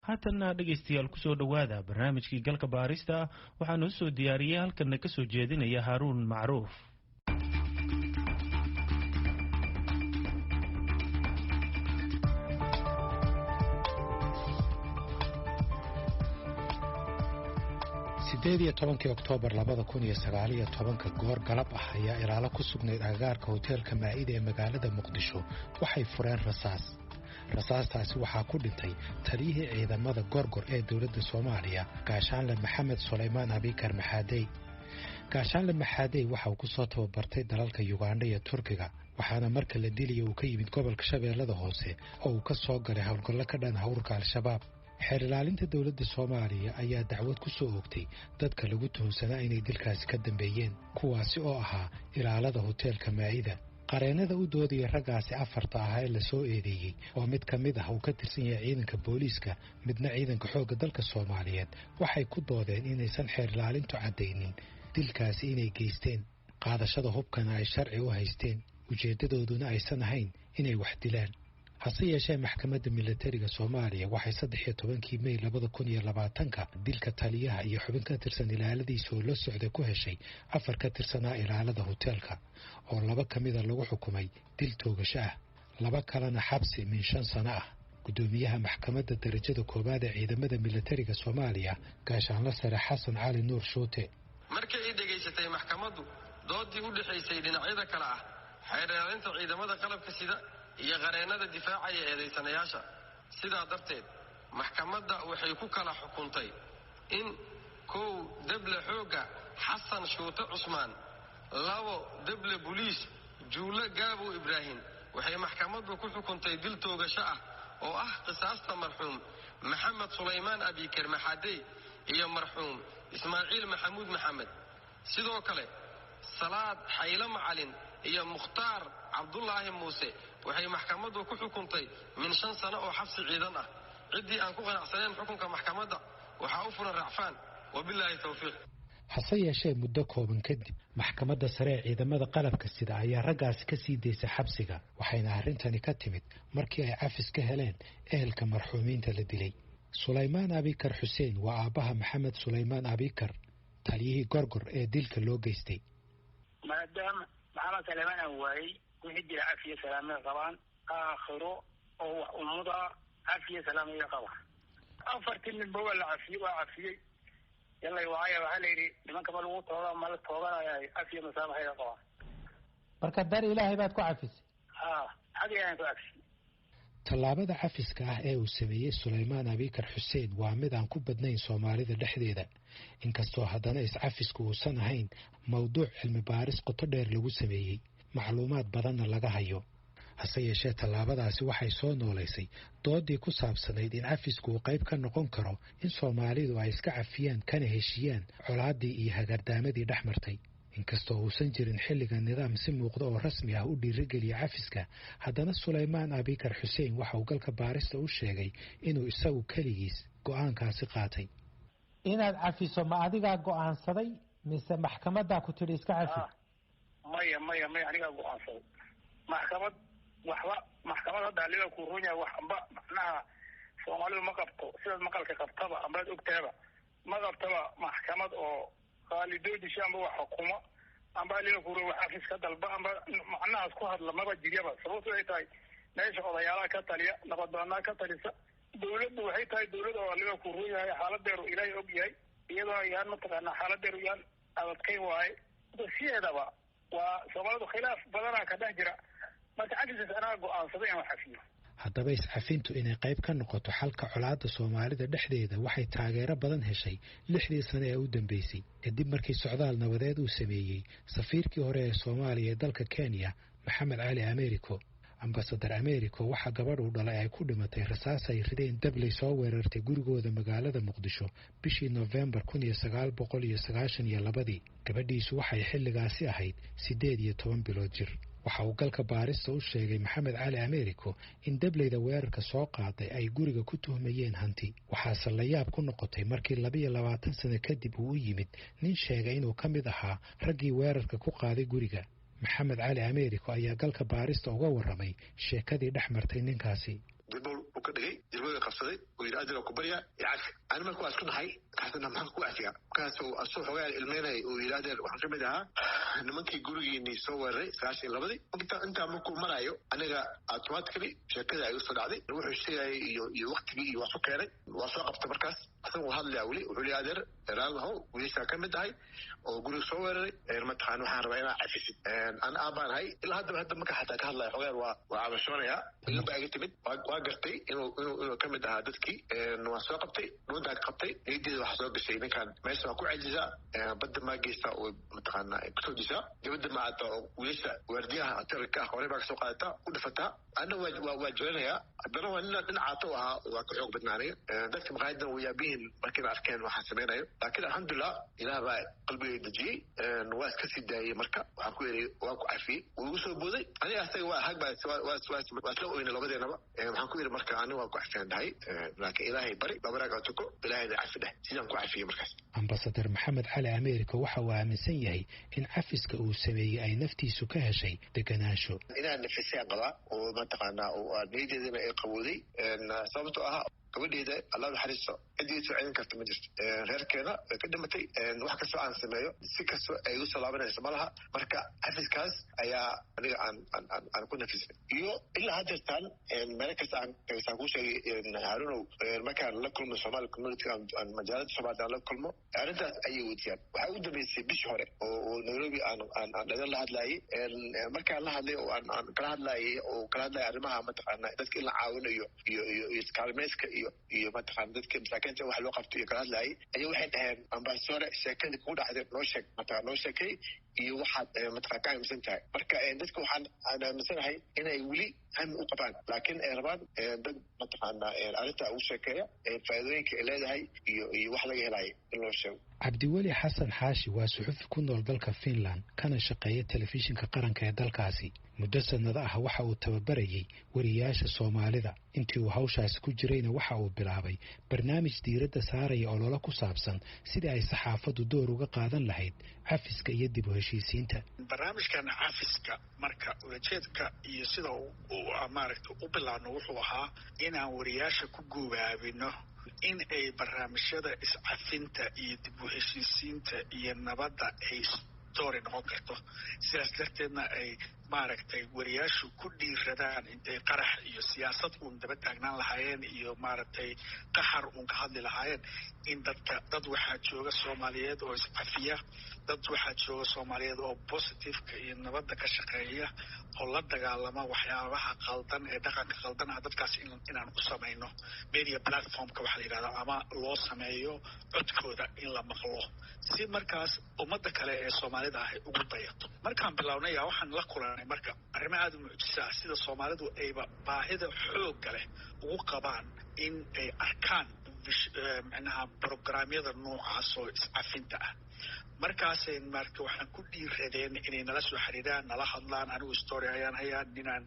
haatanna dhegaystayaal kusoo dhowaada barnaamijkii galka baarista waxaa noo soo diyaariyey halkana ka soo jeedinaya haaruun macruuf. sideed tobankii Oktoobar 2019 goor galab ah ayaa ilaalo ku sugnayd agagaarka hoteelka Maa'ida ee magaalada Muqdisho waxay fureen rasaastaasi waxaa ku dhintay taliyihii ciidamada gorgor ee dowladda Soomaaliya gaashaanle Maxamed Suleymaan Abikar Maxaadey. gaashaanle Maxaadey waxa uu ku soo tababartay dalalka Uganda iyo Turkiga waxaana marka la dilay uu ka yimid gobolka Shabeellada Hoose oo uu ka soo galay howlgallo ka dhan hawrka Al-Shabaab. xeer ilaalinta dowladda Soomaaliya ayaa dacwad ku soo oogtay dadka lagu tuhunsanaa inay dilkaasi ka dambeeyeen kuwaasi oo ahaa ilaalada hoteelka Maa'ida. qareenada u doodayay raggaasi afarta ah ee la soo eedeeyey oo mid ka mid ah uu ka tirsan yahay ciidanka booliiska midna ciidanka xoogga dalka Soomaaliyeed waxay ku doodeen inaysan xeer ilaalintu cadaynin dilkaasi inay geysteen qaadashada hubkana ay sharci u haysteen ujeedadooduna aysan ahayn inay wax dilaan. hase yeeshee maxkamadda militariga Soomaaliya waxay 13 May 2020 dilka taliyaha iyo xubin ka tirsan ilaaladiisa oo la socday ku heshay 4 ka tirsanaa ilaalada hoteelka oo 2 ka mid ah lagu xukumay dil toogasho ah 2 kalena xabsi min 5 sano ah. gudoomiyaha maxkamadda darajada koobaad ee ciidamada militariga Soomaaliya gaashaanle sare Xasan Cali Nuur Shuute markii ay dhageysatay maxkamaddu doodii u dhaxaysay dhinacyada kala ah xeer ilaalinta ciidamada qalabka sida iyo qareenada difaacaya eedeysanayaasha sidaa darteed maxkamadda waxay ku kala xukuntay in 1 dable xooga Xasan Shuute Cusmaan 2 dable booliis Juule Gaabo Ibraahim waxay maxkamaddu ku xukuntay dil toogasho ah oo ah qisaasta marxuum Maxamed Suleymaan Abikar Maxaadey iyo marxuum Ismaaciil Maxamuud Maxamed. sidoo kale Salaad Xayla Macalin iyo Mukhtaar Cabdullaahi Muuse waxay maxkamaddu ku xukuntay min 5 sano oo xabsi ciidan ah. cidii aan ku qanacsaneyn xukunka maxkamadda waxa uu furan racfaan wabillahi tawfiiq. hase yeeshee muddo kooban kadib maxkamadda sare ee ciidamada qalabka sida ayaa raggaasi ka sii daysay xabsiga waxayna arrintani ka timid markii ay cafis ka heleen ehelka marxuumiinta la dilay. Suleymaan Abikar Xuseen waa aabaha Maxamed Suleymaan Abikar taliyihii gorgor ee dilka loo geystay. maadaama maxamed Suleymaan waayay wixii jira cafiye salaamay qabaan aakhiro oo ummada cafiye salaamay qabaan 4 nin baa la cafiyay yalla waaya waxa la yiri nimanka ma lagu tooga ma la tooganayay cafiye masaabahay qabaan marka dar ilaahay baad ku cafisay hadiyaan ku cafisay. tallaabada cafiska ah ee uu sameeyay Suleymaan Abikar Xuseen waa mid aan ku badnayn Soomaalida dhexdeeda inkastoo haddana is-cafisku uusan ahayn mawduuc cilmi baaris qoto dheer lagu sameeyey macluumaad badanna laga hayo. hase yeeshee tallaabadaasi waxay soo nooleysay doodii ku saabsanayd in cafisku uu qayb ka noqon karo in Soomaalidu ay iska cafiyaan kana heshiiyaan colaadii iyo hagardaamadii dhexmartay. inkastoo uusan jirin xilliga nidaam si muuqda oo rasmi ah u dhiirigeliya cafiska haddana Suleymaan Abikar Xuseen waxa uu galka baarista u sheegay inuu isagu kaligiis go'aankaasi qaatay. inaad cafiso ma adiga go'aansaday mise maxkamadda ku tiri iska cafi? maya aniga go'aansaday. maxkamadda dalida ku runya waxba macnaha Soomaalidu ma qabto sida maqalka qabtaba ama ogtaaba ma qabtaba maxkamad oo qaalidoodi shamba wax xukumo amba leeyahay ku ruux cafiska dalba amba macnaha ku hadla ma jiriyaba sababtoo ay tahay meesha odayaalaha ka taliya nabadoonnada ka talisa dawladdu waxay tahay dawlad oo leeyahay ku ruux yahay xaaladeedu ilaahay og yahay iyadoo ayaan mataqaana xaaladeedu yaan adadkay waay sideedaba waa Soomaalidu khilaaf badan ka dhex jira marka cafiska anaa go'aansaday in wax cafiyo. haddaba is-cafintu inay qayb ka noqoto xalka colaadda Soomaalida dhexdeeda waxay taageero badan heshay 6 sano ee u dambeysay kadib markii socdaal nabadeed uu sameeyey safiirkii hore ee Soomaaliya ee dalka Kenya Maxamed Cali Americo. ambasador Americo waxa gabadh uu dhalay ay ku dhimatay rasaas ay rideen dablay soo weerartay gurigooda magaalada Muqdisho bishii November 1992. gabadhiisu waxay xilligaasi ahayd 18 bilood jir. waxa uu galka baarista u sheegay Maxamed Cali Americo in dablayda weerarka soo qaaday ay guriga ku tuhmayeen hanti. waxaase la yaab ku noqotay markii 22 sano kadib uu u yimid nin sheegay inuu ka mid ahaa raggii weerarka ku qaaday guriga. Maxamed Cali Americo ayaa galka baarista uga warramay sheekadii dhex martay ninkaasi. dib u ka dhigay jirwada qabsaday oo yidhi adil ku barya yacafi ani marka waa isku nahay kaasna maxaan ku cafiyaa markaasuu asuu xogaa ilmeynay oo yidhi adil waxaan ka mid ahaa nimankii gurigiinii soo weeraray 92 intaa markuu marayo aniga automatically sheekada ay usoo dhacday wuxuu sheegayay iyo waqtigii iyo waa soo keenay waa soo qabta markaas asagoo hadlaya weli wuxuu leeyahay adeer eraalahow wiilashaa ka mid ahay oo guriga soo weeraray mataqaan waxaan rabaa inaa cafisid ana aabaanahay ilaa hadda marka xataa ka hadlaya xogaan waa cabashoonayaa ilaba iga timid waa gartay inuu ka mid ahaa dadkii waa soo qabtay dhuuntaa ka qabtay niyaddeeda waxaa soo gashay ninkaan meesha waa ku cajisaa badda maa geysta oo mataqaana kusoo dishaa dibadda maata oo wiilasha waardiyaha tarika ah horey baa kasoo qaadataa u dhafataa ana waa joolinayaa haddana waa nina dhinacaata u ahaa waa ka xoog badnaanaya dadka maqaayadan way yaabihiin markayna arkeen waxaan samaynayo laakiin alxamdulilah ilaah baa qalbigay dejiyey waa iska sii daayey marka waxaan ku yidhi waa ku cafiyey wuu igu soo booday aniga asaga waa hag waa isla oyna labadeenaba waxaan ku yidhi marka aniga waa ku cafiyaan dhahay laakiin ilaahay bari labaraaga tuko ilaahayna cafi dheh sidaan ku cafiyey markaas ambasadar maxamed cali ameerika waxa uu aaminsan yahay in cafiska uu sameeyey ay naftiisu ka heshay deganaansho inaan nafisaan qabaa oo mataqaanaa oo niyaddeedana ay qabooday sababtoo ah gabadheeda allah naxariisto ciddii soo celin karta ma jirto reerkeena way ka dhimatay wax kastoo aan sameeyo si kastoo ay igu soo laabanayso ma laha marka xafiskaas ayaa aniga aan ku nafisnay iyo ilaa haddeertaan meelo kasta aan kuu sheegay haarunow markaan la kulmo Somali community aan majaalada Soomaalida aan la kulmo arrintaas ayay weydiiyaan waxaa ugu dambeysay bishii hore oo Nairobi aan dhagan la hadlayay markaan la hadlay oo aan kala hadlayay arrimaha mataqaana dadka in la caawinayo iyo iskaalmeyska iyo mataqaana dadka masaakiinta wax loo qabto iyo kala hadlayay ayaa waxay dhaheen ambasadore sheekadii kugu dhacday noo sheeg mataqaana noo sheekay iyo waxaad mataqaana ka aaminsan tahay marka dadka waxaan aaminsanahay inay weli hami u qabaan laakiin ay rabaan dad mataqaana arrinta ugu sheekeeya faa'iidooyinka ay leedahay iyo wax laga helayo in loo sheego cabdiweli xasan xaashi waa suxufi ku nool dalka Finland kana shaqeeya telefishinka qaranka ee dalkaasi muddo sanado ah waxa uu tababarayay wariyaasha Soomaalida intii uu hawshaas ku jirayna waxa uu bilaabay barnaamij diiradda saaraya olole ku saabsan sidii ay saxaafadu door uga qaadan lahayd cafiska iyo dib u heshiisiinta barnaamijkan cafiska marka ujeedka iyo sida uu maaragtay u bilaabno wuxuu ahaa inaan wariyaasha ku guubaabino in ay barnaamijyada iscafinta iyo dib u heshiisiinta iyo nabadda ay story noqon karto sidaas darteedna ay maaragtay wariyaashu ku dhiiradaan intay qarax iyo siyaasad uun daba taagnaan lahaayeen iyo maaragtay qaxar uun ka hadli lahaayeen in dad waxaa jooga Soomaaliyeed oo iscafiya dad waxaa jooga Soomaaliyeed oo positiveka iyo nabadda ka shaqeeya oo la dagaalama waxyaabaha qaldan ee dhaqanka qaldan ah dadkaas inaan u samayno media platformka waxaa la yidhahdaa ama loo sameeyo codkooda in la maqlo si markaas ummadda kale ee Soomaalida ah ugu dayato markaan bilownay waxaan la kulanay marka arrimo aad u mucjisa ah sida Soomaalidu ayba baahida xoogga leh ugu qabaan in ay arkaan macnaha programyada noocaas oo iscafinta ah markaasay marka waxaan ku dhiiradeen inay nala soo xiriiraan nala hadlaan anigu story ayaan hayaa inaan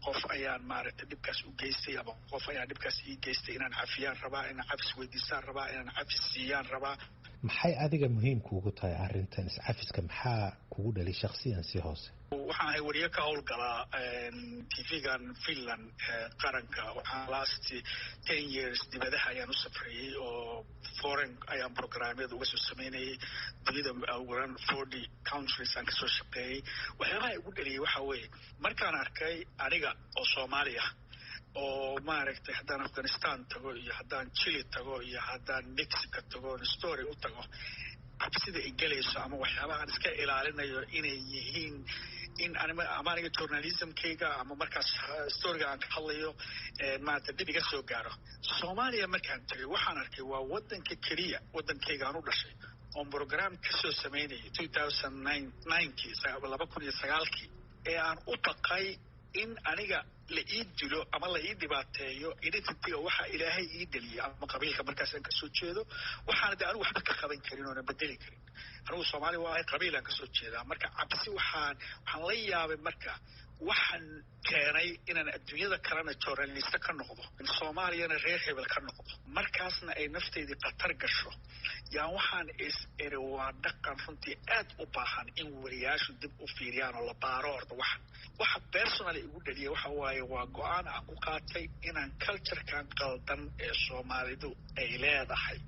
qof ayaan maaragtay dhibkaas u geystay ama qof ayaan dhibkaas ii geystay inaan cafiyaan rabaa inaan cafis weydiistaan rabaa inaan cafis siiyaan rabaa maxay adiga muhiim kuugu tahay arrintan iscafiska maxaa kugu dhali shakhsiyan si hoose waxaan ahay wariye ka howlgalaa tv-gan Finland qaranka waxaan last 10 years dibadaha ayaan u safrayey oo foreign ayaan programyada uga soo sameynayay dunida uguran 40 countries aan kasoo shaqeeyey waxyaabaha igu dhaliyay waxaa weeye markaan arkay aniga oo Soomaali ah oo maaragtay haddaan Afghanistan tago iyo haddaan Chile tago iyo haddaan Mexico tago story u tago cabsida ay galayso ama waxyaabaha aan iska ilaalinayo inay yihiin in aniga journalismkayga ama markaas storyga aan ka hadlayo maanta dib iga soo gaaro Soomaaliya markaan tagay waxaan arkay waa wadanka keliya wadankayga aan u dhashay oo program kasoo sameynayay 2009 ee aan u baqay in aniga la ii dilo ama la ii dhibaateeyo identityga waxa ilaahay ii dhaliyay ama qabiilka markaas aan kasoo jeedo waxaana de anigu waxba ka qaban karin oona bedeli karin anigu Soomaali waa ahay qabiilaan kasoo jeedaa marka cabsi waxaan la yaabay marka waxaan keenay inaan adduunyada kalena journalist ka noqdo in Soomaaliyana reer hebel ka noqdo markaasna ay nafteedii qatar gasho yaan waxaan iri waa dhaqan runtii aad u baahan in wariyaashu dib u fiiriyaan oo la baaro horta waxa personal igu dhaliya waxa waaye waa go-aan aan ku qaatay inaan culturekan qaldan ee soomaalidu ay leedahay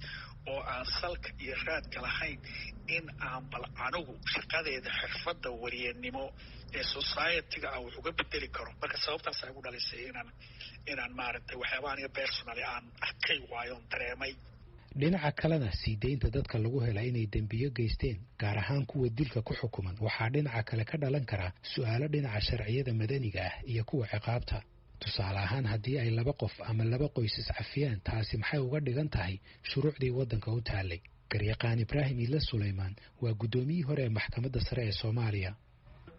oo aan salka iyo raadka lahayn in aan bal anigu shaqadeeda xirfadda wariyanimo ee society-ga aan wax uga bedeli karo marka sababtaasaa igu dhalisay inaan maaragtay waxyaaba aniga personally aan arkay waayoon dareemay. dhinaca kalena sii deynta dadka lagu hela inay dembiyo geysteen gaar ahaan kuwa dilka ku xukuman waxaa dhinaca kale ka dhalan karaa su-aalo dhinaca sharciyada madaniga ah iyo kuwa ciqaabta. tusaale ahaan haddii ay 2 qof ama 2 qoys iscafiyaan taasi maxay uga dhigan tahay shuruucdii waddanka u taalay. garyaqaan Ibraahim Ila Suleymaan waa gudoomiyihii hore ee maxkamadda sare ee Soomaaliya.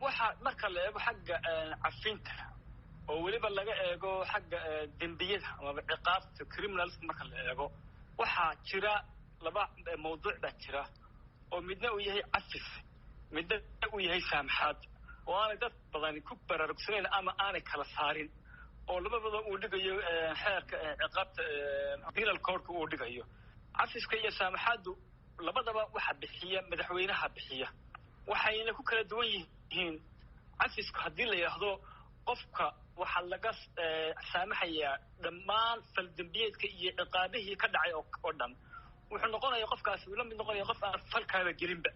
waxa marka la eego xagga cafinta oo waliba laga eego xagga dembiyada ama ciqaabta criminals marka la eego waxaa jira 2 mawduuc baa jira oo midna uu yahay cafis midna uu yahay saamaxaad oo aanay dad badan ku baraarugsaneen ama aanay kala saarin oo labadaba uu dhigayo xeerka ciqaabta penal code uu dhigayo. cafiska iyo saamaxaadu labadaba waxa bixiya madaxweynaha bixiya waxayna ku kala duwan yihiin. cafisku haddii la yiraahdo qofka waxa laga saamaxayaa dhammaan faldambiyeedka iyo ciqaabihii ka dhacay oo dhan wuxuu noqonayaa qofkaasi uu la mid noqonayaa qof aan falkaaba gelinba.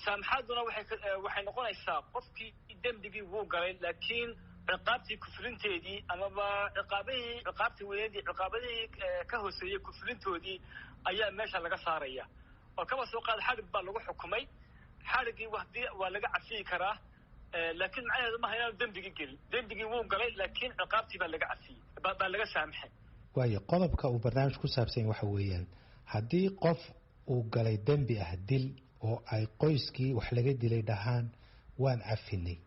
saamaxaaduna waxay noqonaysaa qofkii dembigii wuu galay laakiin ciqaabtii kufrinteedii amaba ciqaabtii weynadii ciqaabadihii ka hooseeyey kufrintoodii ayaa meesha laga saaraya oo kaba soo qaada xadhig baa lagu xukumay xadhiggii waa laga cafiyi karaa laakiin macnaheedu maaha inaanu dembigii gelin dembigii wuu galay laakiin ciqaabtii baa laga cafiyey baa laga saamaxay. waayo qodobka uu barnaamij ku saabsan waxa weeyaan haddii qof uu galay dembi ah dil oo ay qoyskii wax laga dilay dhahaan waan cafinay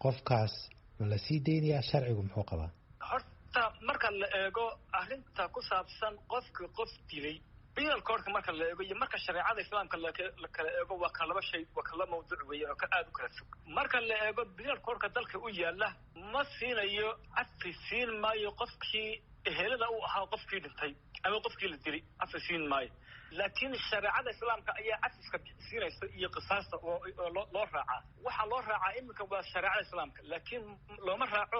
qofkaas ma la sii deynayaa sharcigu muxuu qabaa? horta marka la eego arrinta ku saabsan qofkii qof dilay penal code marka la eego iyo marka shareecada islaamka la kala eego waa kala laba shay waa kala mawduuc weeyaan oo aad u kala fog. marka la eego penal code dalka u yaala ma siinayo cafi siin maayo qofkii ehelada uu ahaa qofkii dhintay ama qofkii la dilay cafi siin maayo laakiin shareecada islaamka ayaa cafiska siinaysa iyo qisaasta oo loo raacaa waxa loo raacaa iminka waa shareecada islaamka laakiin looma raaco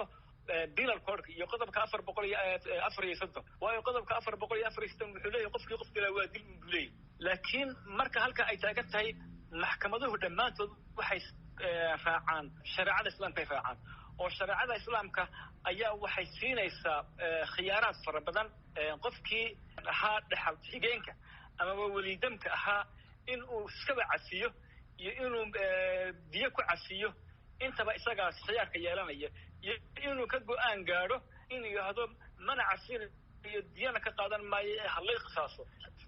penal code iyo qodobka 434 waayo qodobka 434 wuxuu leeyahay qofkii qof dilay waa dil uu leeyahay laakiin marka halka ay taagan tahay maxkamaduhu dhammaantood waxay raacaan shareecada islaamka ay raacaan oo shareecada islaamka ayaa waxay siinaysaa khiyaaraad fara badan qofkii ahaa dhaxal xigeenka ama walidamka ahaa in uu iskaba cafiyo iyo inuu diyo ku cafiyo intaba isagaas khiyaarka yeelanaya iyo inuu ka go-aan gaadho inuu yidhaahdo mana cafin iyo diyana ka qaadan maayo ee halay qisaaso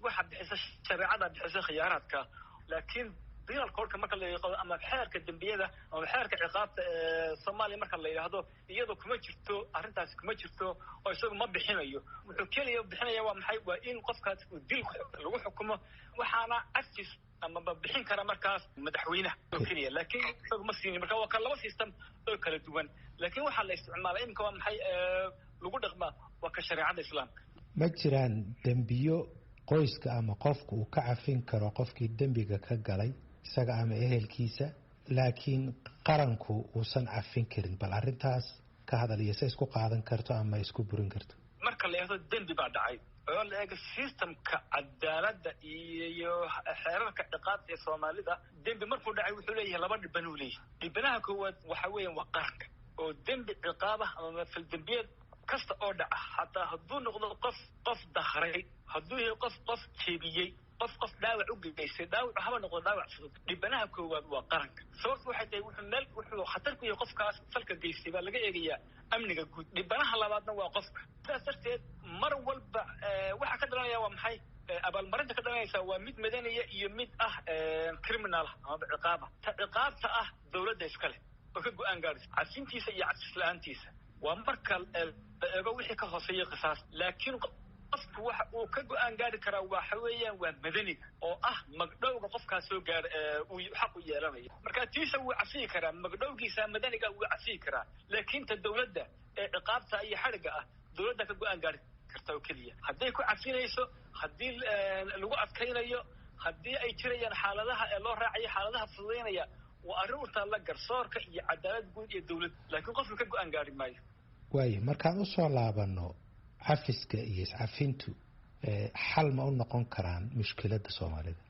waxa bixisa shareecada bixisa khiyaaraadka laakiin penal code marka la yiraahdo ama xeerka dambiyada ama xeerka ciqaabta Soomaaliya marka la yiraahdo iyadoo kuma jirto arrintaas kuma jirto oo isagu ma bixinayo wuxuu kaliya bixinaya waa maxay waa in qofkaas uu dil lagu xukumo waxaana actis ama bixin kara markaas madaxweynaha oo kaliya laakiin isagu ma siin marka waa kala laba system oo kala duwan laakiin waxa la isticmaalay imka waa maxay lagu dhaqma waa ka shareecada islaamka. ma jiraan dembiyo qoyska ama qofku uu ka cafin karo qofkii dembiga ka galay isaga ama ehelkiisa laakiin qaranku uusan cafin karin bal arrintaas ka hadal iyo se isku qaadan karto ama isku burin karto? marka la eego dembi baa dhacay oo la eego systemka cadaaladda iyo xeerarka ciqaabta ee Soomaalida dembi markuu dhacay wuxuu leeyahay 2 dhiban uu leeyahay. dhibanaha koowaad waxa weeyaan waa qaranka oo dembi ciqaab ah ama fal dambiyad kasta oo dhaca hataa hadduu noqdo qof dakhray hadduu yahay qof jeebiyey qof dhaawac u geystay dhaawac haba noqdo dhaawac fudud dhibanaha koowaad waa qaranka sababtu waxay tahay wuxuu khatar ku yahay qofkaas falka geystay baa laga eegayaa amniga guud. dhibanaha labaadna waa qofka sidaas darteed mar walba waxa ka dhalanaya waa maxay abaalmarinta ka dhalanaysa waa mid madaniya iyo mid ah criminal ama ciqaabta ah dawladda iskale oo ka go-aan gaadhaysa cafintiisa iyo cafis la-aantiisa waa marka eego wixii ka hooseeya qisaas laakiin qofku waxa uu ka go-aan gaari karaa waxa weeyaan waa madaniga oo ah magdhowga qofkaas soo gaar uu xaq u yeelanayo marka tiisa wuu cafiyi karaa magdhowgiisa madaniga wuu cafiyi karaa laakiin ta dawladda ee ciqaabta iyo xadhiga ah dawladda ka go-aan gaari karta oo keliya hadday ku cafinayso haddii lagu adkaynayo haddii ay jirayaan xaaladaha ee loo raacayo xaaladaha fududaynaya waa arrin u taalla garsoorka iyo cadaalad guud iyo dawlad laakiin qofku ka go-aan gaari maayo waayo markaan usoo laabano cafiska iyo iscafintu xal ma u noqon karaan mushkiladda soomaalida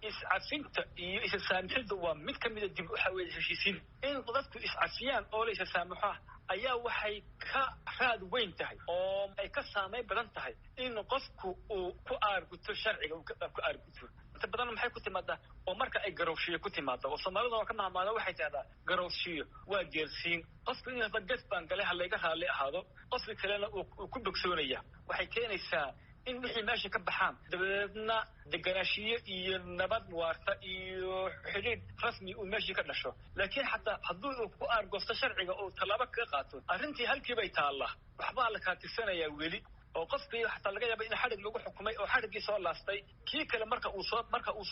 iscafinta iyo isasaamixidda waa mid ka mida dib waxa weeye heshiisiin in dadku iscafiyaan oo la isasaamaxo ayaa waxay ka raad weyn tahay oo ay ka saameyn badan tahay in qofku uu ku aarguto sharciga uu ku aarguto inta badan maxay ku timaadaa oo marka ay garowshiyo ku timaado oo Soomaalida waa ka mahmaada waxay tahdaa garowshiyo waa geersiin qofku inuu dad baan galay halayga raali ahaado qofka kalena uu ku bogsoonaya waxay keenaysaa in wixii meesha ka baxaan dabadeedna deganaashiyo iyo nabad waarta iyo xidhiidh rasmi uu meeshii ka dhasho laakiin xataa hadduu uu ku aargoosto sharciga oo tallaabo kaga qaato arrintii halkii bay taallaa waxbaa la kaatirsanayaa weli oo qofkii xataa laga yaaba in xadhig lagu xukumay oo xadhiggii soo laastay kii kale marka uu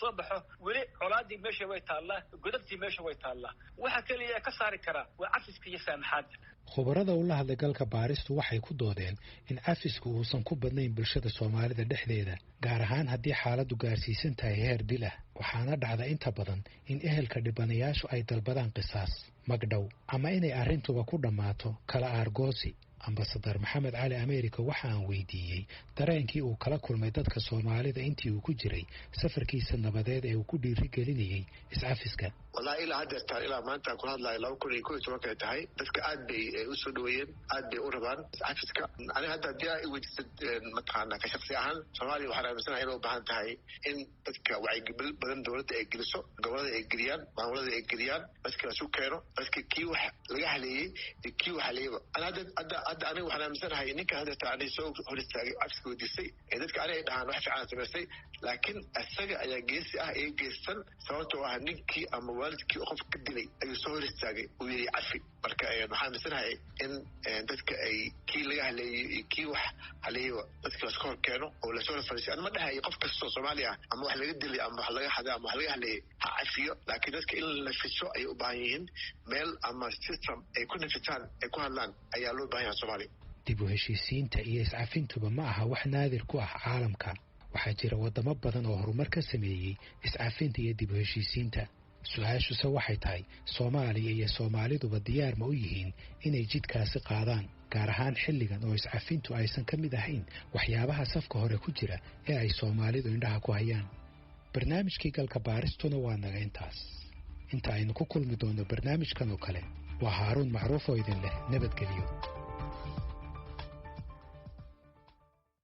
soo baxo weli colaadii meesha way taallaa godabtii meesha way taallaa waxa keliya ka saari karaa waa cafiska iyo saamaxaadda khubarada ula hadlay galka baaristu waxay ku doodeen in cafisku uusan ku badnayn bulshada soomaalida dhexdeeda gaar ahaan haddii xaaladdu gaarsiisan tahay heer dil ah waxaana dhacda inta badan in ehelka dhibanayaashu ay dalbadaan qisaas magdhow ama inay arrintuba ku dhammaato kala aargoosi ambasadar maxamed cali america waxa aan weydiiyey dareenkii uu kala kulmay dadka soomaalida intii uu ku jiray safarkiisa nabadeed ee uu ku dhiirigelinayay iscafiska wallahi ilaa haddeertaan ilaa maanta aan ku hadlayo 2011 ay tahay dadka aad bay u soo dhaweeyeen aad bay u rabaan iscafiska aniga hadda haddii ay weydiisad mataqaanaa ka shaksi ahaan soomaaliya waxaan aaminsanahay inay u baahan tahay in dadka wacyigelin badan dowladda ay geliso gobolada ay geliyaan maamulada ay geliyaan dadka lasu keeno dadka kii wax laga haleeyey iyo kii wax haleeyaba hadda aniga waxaan aaminsanahay ninkan haddeertaan aniga soo hor istaagay cafiska weydiistay ee dadka aniga ay dhahaan wax fiican samaystay laakiin isaga ayaa geesi ah ee geestan sababtoo ah ninkii ama waalidkii oo qofka ka dilay ayuu soo hor istaagay uu yidhi cafi marka waxaan aaminsanahay in dadka ay kii laga haleeyey iyo kii wax haleeyaba dadka laska hor keeno oo lasoo fariisiyo anma dhahayo qof kastoo soomaali ah ama wax laga dilay ama wax laga haday ama wax laga haleeyey ha cafiyo laakiin dadka in la nafiso ayay u baahan yihiin meel ama system ay ku nafitaan ay ku hadlaan ayaa loo baahan yahay soomaaliya dib u heshiisiinta iyo iscafintuba ma aha wax naadir ku ah caalamka waxaa jira wadamo badan oo horumar ka sameeyey iscafinta iyo dib u heshiisiinta su-aashuse waxay tahay soomaaliya iyo soomaaliduba diyaar ma u yihiin inay jidkaasi qaadaan gaar ahaan xilligan oo iscafintu aysan ka mid ahayn waxyaabaha safka hore ku jira ee ay soomaalidu indhaha ku hayaan barnaamijkii galka baaristuna waa naga intaas inta aynu ku kulmi doono barnaamijkan oo kale waa haaruun macruuf oo idin leh nabadgelyo